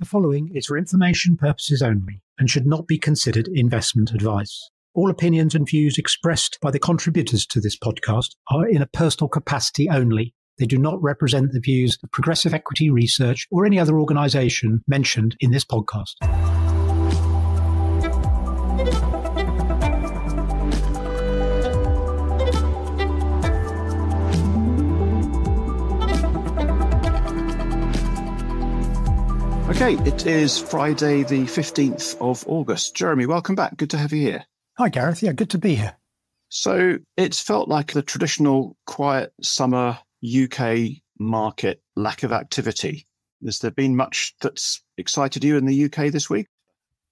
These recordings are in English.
The following is for information purposes only and should not be considered investment advice. All opinions and views expressed by the contributors to this podcast are in a personal capacity only. They do not represent the views of Progressive Equity Research or any other organisation mentioned in this podcast. Okay, it is Friday the 15th of August. Jeremy, welcome back. Good to have you here. Hi, Gareth. Yeah, good to be here. So it's felt like the traditional quiet summer UK market lack of activity. Has there been much that's excited you in the UK this week?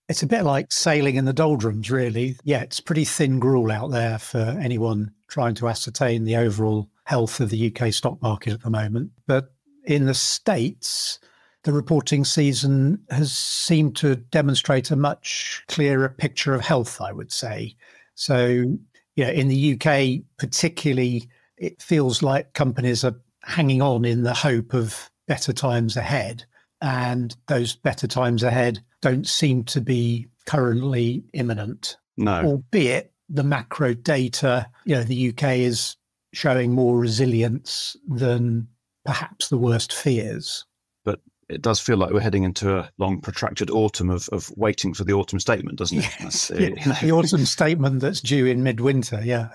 It's a bit like sailing in the doldrums, really. Yeah, it's pretty thin gruel out there for anyone trying to ascertain the overall health of the UK stock market at the moment. But in the States, the reporting season has seemed to demonstrate a much clearer picture of health, I would say. So, in the UK particularly, it feels like companies are hanging on in the hope of better times ahead. And those better times ahead don't seem to be currently imminent. No. Albeit the macro data, the UK is showing more resilience than perhaps the worst fears. But it does feel like we're heading into a long protracted autumn of waiting for the autumn statement, doesn't it? Yes. The autumn statement that's due in midwinter, yeah.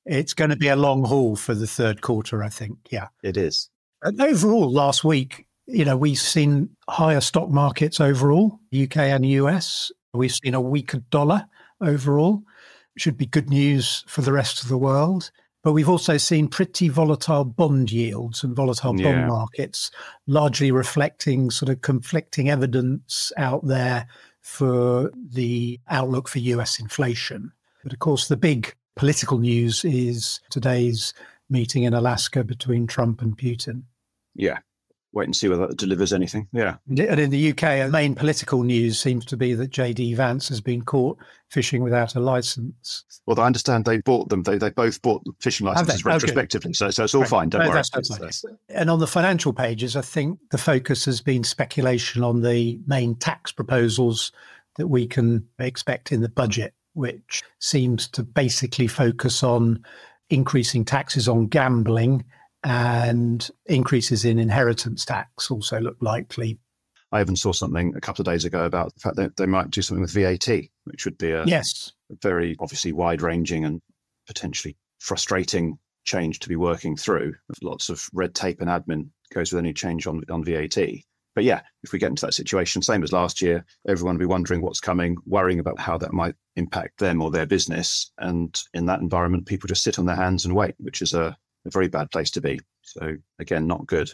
It's going to be a long haul for the third quarter, I think, yeah. It is. And overall, last week, we've seen higher stock markets overall, UK and US. We've seen a weaker dollar overall. Should be good news for the rest of the world. But we've also seen pretty volatile bond yields and volatile bond markets, largely reflecting sort of conflicting evidence out there for the outlook for US inflation. But of course, the big political news is today's meeting in Alaska between Trump and Putin. Yeah. Wait and see whether that delivers anything. Yeah. And in the UK, the main political news seems to be that JD Vance has been caught fishing without a license. Well, I understand they bought them. They both bought fishing licenses retrospectively. Okay. So it's all fine. Don't worry. That's and on the financial pages, I think the focus has been speculation on the main tax proposals that we can expect in the budget, which seems to basically focus on increasing taxes on gambling, and increases in inheritance tax also look likely. I even saw something a couple of days ago about the fact that they might do something with VAT, which would be a very obviously wide-ranging and potentially frustrating change to be working through. Lots of red tape and admin goes with any change on VAT. But yeah, if we get into that situation, same as last year, everyone will be wondering what's coming, worrying about how that might impact them or their business. And in that environment, people just sit on their hands and wait, which is a very bad place to be. So again, not good.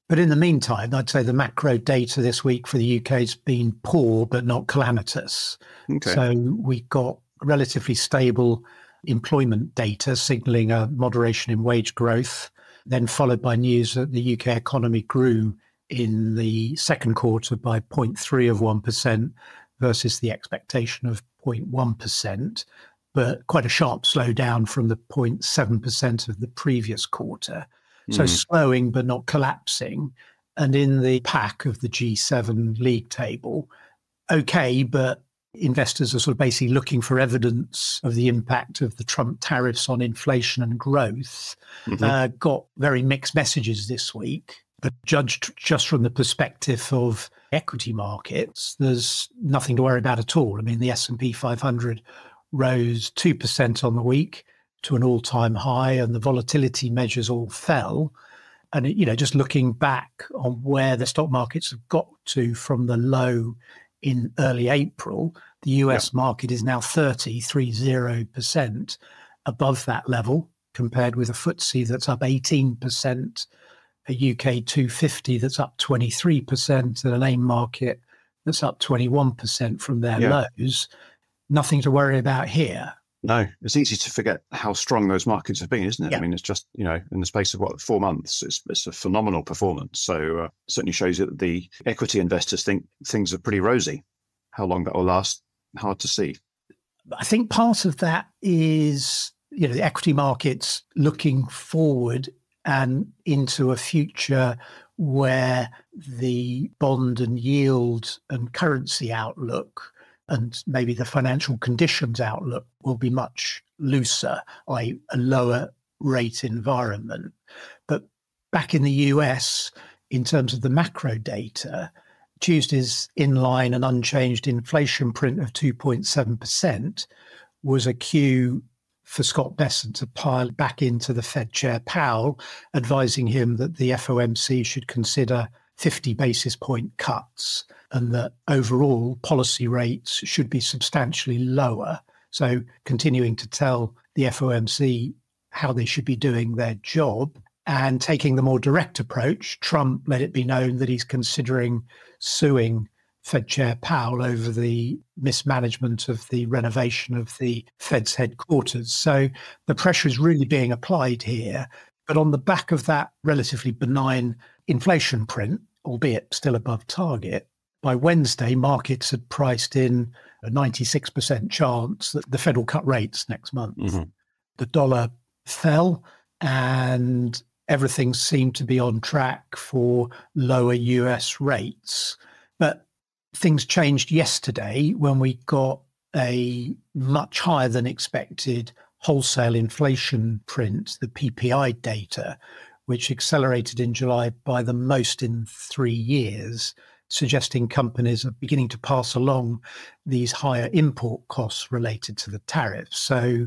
But in the meantime, I'd say the macro data this week for the UK has been poor, but not calamitous. Okay. So we got relatively stable employment data signalling a moderation in wage growth, then followed by news that the UK economy grew in the second quarter by 0.3% versus the expectation of 0.1%. But quite a sharp slowdown from the 0.7% of the previous quarter. So slowing but not collapsing. And in the pack of the G7 league table, okay, but investors are sort of basically looking for evidence of the impact of the Trump tariffs on inflation and growth. Got very mixed messages this week. But judged just from the perspective of equity markets, there's nothing to worry about at all. I mean, the S&P 500 rose 2% on the week to an all-time high, and the volatility measures all fell. And, just looking back on where the stock markets have got to from the low in early April, the US market is now 30% above that level, compared with a FTSE that's up 18%, a UK 250 that's up 23%, and an AIM market that's up 21% from their lows. Nothing to worry about here. No, it's easy to forget how strong those markets have been, isn't it? Yeah. I mean, it's just, in the space of 4 months, it's a phenomenal performance. So it certainly shows you that the equity investors think things are pretty rosy. How long that will last, hard to see. I think part of that is, the equity markets looking forward and into a future where the bond and yield and currency outlook and maybe the financial conditions outlook will be much looser, i.e. a lower rate environment. But back in the US, in terms of the macro data, Tuesday's inline and unchanged inflation print of 2.7% was a cue for Scott Bessent to pile back into the Fed Chair Powell, advising him that the FOMC should consider 50 basis point cuts and that overall policy rates should be substantially lower. So continuing to tell the FOMC how they should be doing their job. And taking the more direct approach, Trump let it be known that he's considering suing Fed Chair Powell over the mismanagement of the renovation of the Fed's headquarters. So the pressure is really being applied here. But on the back of that relatively benign inflation print, albeit still above target, by Wednesday, markets had priced in a 96% chance that the Fed will cut rates next month. Mm-hmm. The dollar fell and everything seemed to be on track for lower US rates. But things changed yesterday when we got a much higher than expected wholesale inflation print, the PPI data, which accelerated in July by the most in 3 years, suggesting companies are beginning to pass along these higher import costs related to the tariffs. So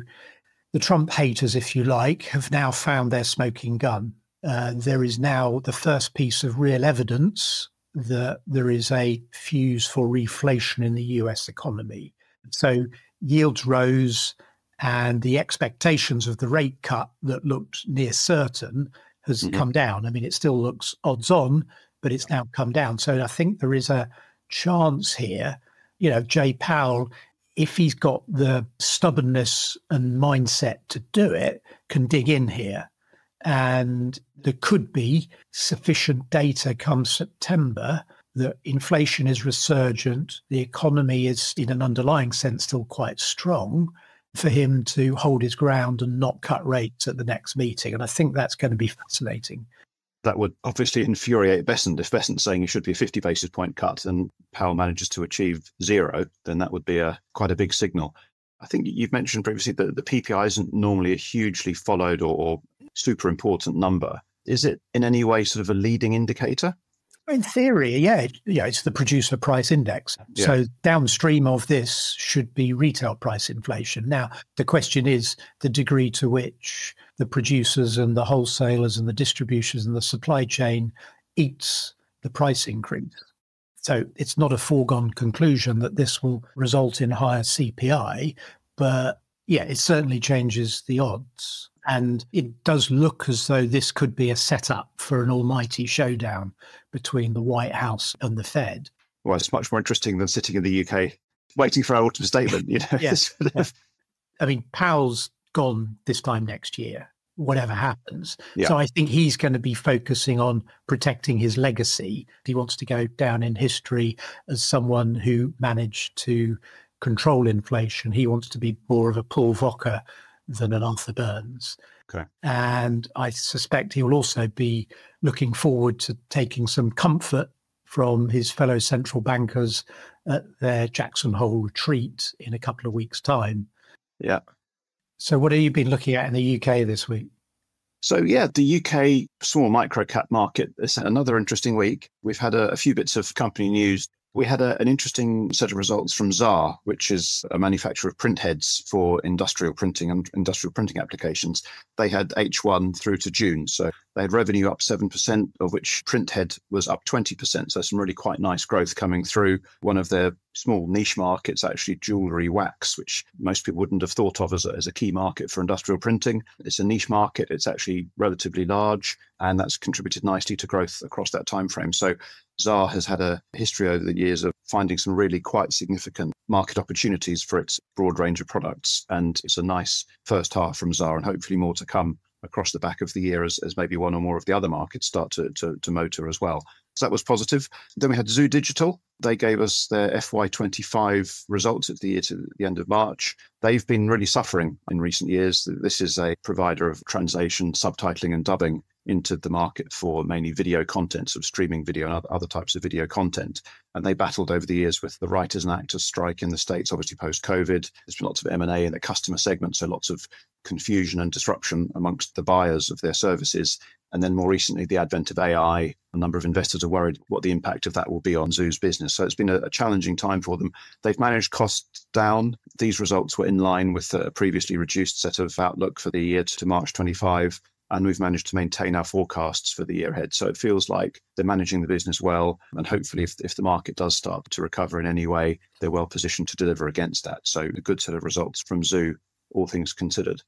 the Trump haters, if you like, have now found their smoking gun. There is now the first piece of real evidence that there is a fuse for reflation in the US economy. So yields rose and the expectations of the rate cut that looked near certain has come down. I mean, it still looks odds on, but it's now come down. So I think there is a chance here, Jay Powell, if he's got the stubbornness and mindset to do it, can dig in here. And there could be sufficient data come September that inflation is resurgent, the economy is in an underlying sense still quite strong, for him to hold his ground and not cut rates at the next meeting. And I think that's going to be fascinating. That would obviously infuriate Bessent. If Bessent's saying it should be a 50 basis point cut and Powell manages to achieve 0, then that would be quite a big signal. I think you've mentioned previously that the PPI isn't normally a hugely followed or super important number. Is it in any way sort of a leading indicator? In theory, yeah. It's the producer price index. Yeah. So downstream of this should be retail price inflation. Now, the question is the degree to which the producers and the wholesalers and the distributors and the supply chain eats the price increase. So it's not a foregone conclusion that this will result in higher CPI, but yeah, it certainly changes the odds. And it does look as though this could be a setup for an almighty showdown between the White House and the Fed. Well, it's much more interesting than sitting in the UK waiting for our autumn statement. Yes. I mean, Powell's gone this time next year, whatever happens. Yeah. So I think he's going to be focusing on protecting his legacy. He wants to go down in history as someone who managed to control inflation. He wants to be more of a Paul Volcker than an Arthur Burns. Okay. And I suspect he will also be looking forward to taking some comfort from his fellow central bankers at their Jackson Hole retreat in a couple of weeks' time. Yeah. So what have you been looking at in the UK this week? So, yeah, the UK small micro cap market is another interesting week. We've had a few bits of company news. We had an interesting set of results from Xaar, which is a manufacturer of print heads for industrial printing and industrial printing applications. They had H1 through to June. So they had revenue up 7%, of which print head was up 20%. So some really quite nice growth coming through. One of their small niche markets, actually jewellery wax, which most people wouldn't have thought of as a key market for industrial printing. It's a niche market. It's actually relatively large, and that's contributed nicely to growth across that time frame. So Xaar has had a history over the years of finding some really quite significant market opportunities for its broad range of products. And it's a nice first half from Xaar, and hopefully more to come across the back of the year as maybe one or more of the other markets start to motor as well. So that was positive. Then we had Zoo Digital. They gave us their FY25 results at the end of March. They've been really suffering in recent years. This is a provider of translation, subtitling and dubbing into the market for mainly video content, sort of streaming video and other types of video content. And they battled over the years with the writers and actors strike in the States, obviously post-COVID. There's been lots of M&A in the customer segment, so lots of confusion and disruption amongst the buyers of their services. And then more recently, the advent of AI, a number of investors are worried what the impact of that will be on Zoo's business. So it's been a challenging time for them. They've managed costs down. These results were in line with a previously reduced set of outlook for the year to March 25. And we've managed to maintain our forecasts for the year ahead. So it feels like they're managing the business well. And hopefully, if the market does start to recover in any way, they're well positioned to deliver against that. So a good set of results from Zoo, all things considered.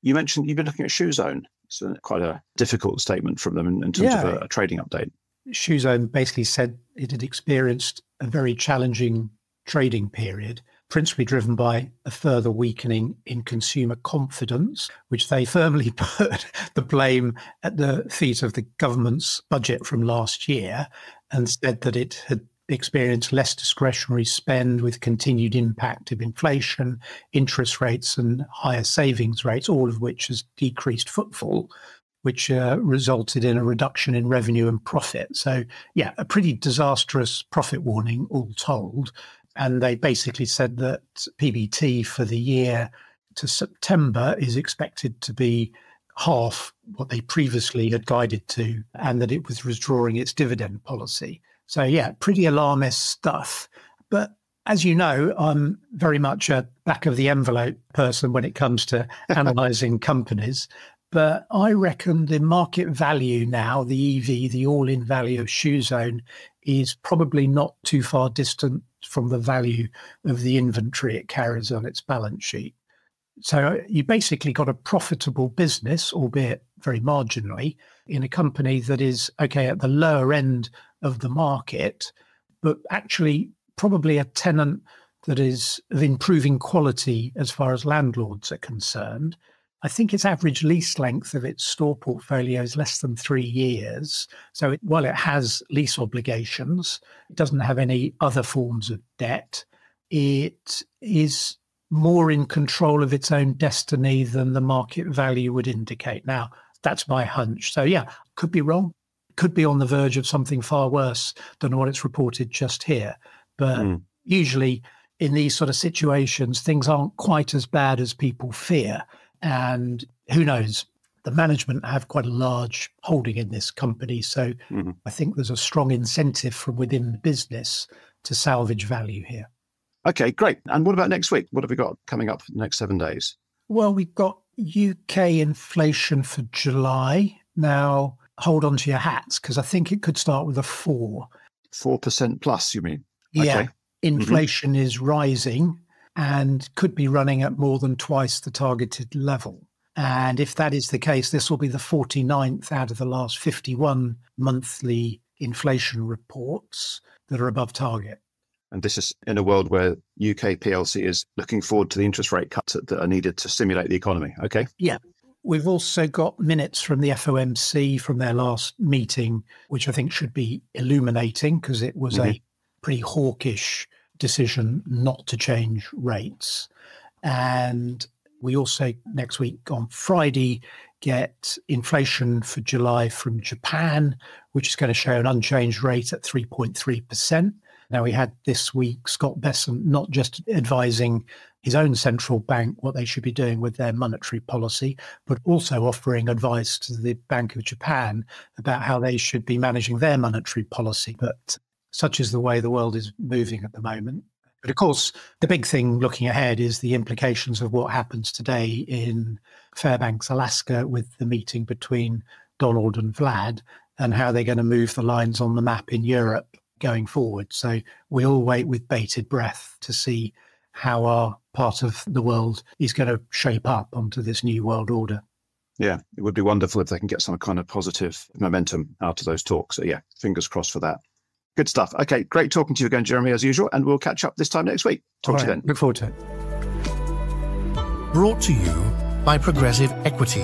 You mentioned you've been looking at Shoezone. It's quite a difficult statement from them in terms of a trading update. Shoezone basically said it had experienced a very challenging trading period, principally driven by a further weakening in consumer confidence, which they firmly put the blame at the feet of the government's budget from last year, and said that it had experienced less discretionary spend with continued impact of inflation, interest rates and higher savings rates, all of which has decreased footfall, which resulted in a reduction in revenue and profit. So, a pretty disastrous profit warning, all told. And they basically said that PBT for the year to September is expected to be half what they previously had guided to, and that it was withdrawing its dividend policy. So, pretty alarmist stuff. But as you know, I'm very much a back of the envelope person when it comes to analysing companies. But I reckon the market value now, the EV, the all-in value of Shoezone, is probably not too far distant from the value of the inventory it carries on its balance sheet. So you basically got a profitable business, albeit very marginally, in a company that is, at the lower end of the market, but actually probably a tenant that is of improving quality as far as landlords are concerned. I think its average lease length of its store portfolio is less than 3 years. So while it has lease obligations, it doesn't have any other forms of debt. It is more in control of its own destiny than the market value would indicate. Now, that's my hunch. So could be wrong. Could be on the verge of something far worse than what it's reported just here. But usually in these sort of situations, things aren't quite as bad as people fear. And who knows, the management have quite a large holding in this company. So I think there's a strong incentive from within the business to salvage value here. Okay, great. And what about next week? What have we got coming up for the next 7 days? Well, we've got UK inflation for July. Now, hold on to your hats, because I think it could start with a 4. 4% plus, you mean? Yeah. Okay. Inflation is rising and could be running at more than twice the targeted level. And if that is the case, this will be the 49th out of the last 51 monthly inflation reports that are above target. And this is in a world where UK PLC is looking forward to the interest rate cuts that are needed to stimulate the economy. Okay. Yeah. We've also got minutes from the FOMC from their last meeting, which I think should be illuminating because it was a pretty hawkish decision not to change rates. And we also next week on Friday get inflation for July from Japan, which is going to show an unchanged rate at 3.3%. Now, we had this week Scott Bessent not just advising his own central bank what they should be doing with their monetary policy, but also offering advice to the Bank of Japan about how they should be managing their monetary policy. But such is the way the world is moving at the moment. But of course, the big thing looking ahead is the implications of what happens today in Fairbanks, Alaska, with the meeting between Donald and Vlad, and how they're going to move the lines on the map in Europe going forward. So we all wait with bated breath to see how our part of the world is going to shape up onto this new world order. Yeah, it would be wonderful if they can get some kind of positive momentum out of those talks. So fingers crossed for that. Good stuff. Okay, great talking to you again, Jeremy, as usual, and we'll catch up this time next week. Talk to you then. Look forward to it. Brought to you by Progressive Equity.